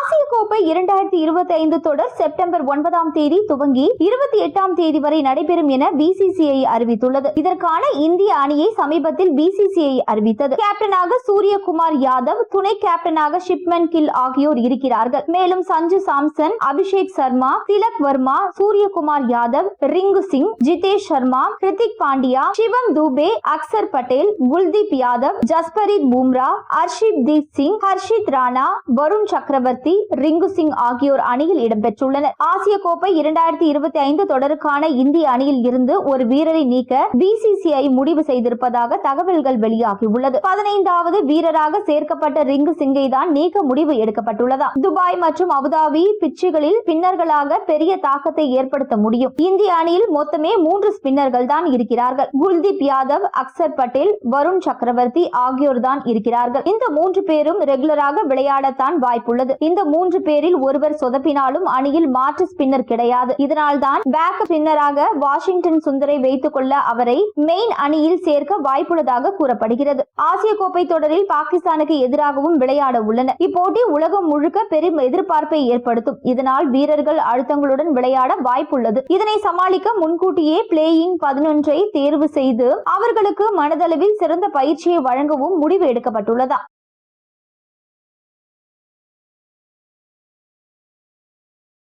ஆசிய கோப்பை 2025 தொடர் செப்டம்பர் 9ஆம் தேதி துவங்கி 28ஆம் தேதி வரை நடைபெறும் என பிசிசிஐ அறிவித்துள்ளது. இதற்கான இந்திய அணியை சமீபத்தில் பிசிசிஐ அறிவித்தது. கேப்டனாக சூரியகுமார் யாதவ், துணை கேப்டனாக ஷிப்மன் கில் ஆகியோர் இருக்கிறார்கள். மேலும் சஞ்சு சாம்சன், அபிஷேக் சர்மா, திலக் வர்மா, சூரியகுமார் யாதவ், ரிங்கு சிங், ஜிதேஷ் சர்மா, ஹிருதிக் பாண்டியா, சிவம் தூபே, அக்சர் பட்டேல், குல்தீப் யாதவ், ஜஸ்பிரீத் பும்ரா, அர்ஷிப் தீப் சிங், ஹர்ஷித் ராணா, வருண் சக்கரவர்த்தி, ரிங்கு சிங் ஆகியோர் அணியில் இடம்பெற்றுள்ளனர். ஆசிய கோப்பை 2025 தொடருக்கான இந்திய அணியில் இருந்து ஒரு வீரரை நீக்க பிசிசிஐ முடிவு செய்திருப்பதாக தகவல்கள் வெளியாகியுள்ளது. 15வது வீரராக சேர்க்கப்பட்ட ரிங்கு சிங்கை தான் நீக்க முடிவு எடுக்கப்பட்டுள்ளதா. துபாய் மற்றும் அபுதாபி பிச்சுகளில் ஸ்பின்னர்களாக பெரிய தாக்கத்தை ஏற்படுத்த முடியும். இந்திய அணியில் மொத்தமே 3 ஸ்பின்னர்கள் தான் இருக்கிறார்கள். குல்தீப் யாதவ், அக்சர் பட்டேல், வருண் சக்கரவர்த்தி ஆகியோர் தான் இருக்கிறார்கள். இந்த 3 பேரும் ரெகுலராக விளையாடத்தான் வாய்ப்புள்ளது. இந்த 3 பேரில் ஒருவர் சொதப்பினாலும் அணியில் மாற்று ஸ்பின்னர் கிடையாது. இதனால் தான் பேக்கப் ஸ்பின்னராக வாஷிங்டன் சுந்தரை வைத்துக் கொள்ள அவரை மெயின் அணியில் சேர்க்க வாய்ப்புள்ளதாக கூறப்படுகிறது. ஆசிய கோப்பை தொடரில் பாகிஸ்தானுக்கு எதிராகவும் விளையாட உள்ளனர். இப்போட்டி உலகம் முழுக்க பெரும் எதிர்பார்ப்பை ஏற்படுத்தும். இதனால் வீரர்கள் அழுத்தங்களுடன் விளையாட வாய்ப்புள்ளது. இதனை சமாளிக்க முன்கூட்டியே பிளேயிங் 11 தேர்வு செய்து அவர்களுக்கு மனதளவில் சிறந்த பயிற்சியை வழங்கவும் முடிவு எடுக்கப்பட்டுள்ளதா.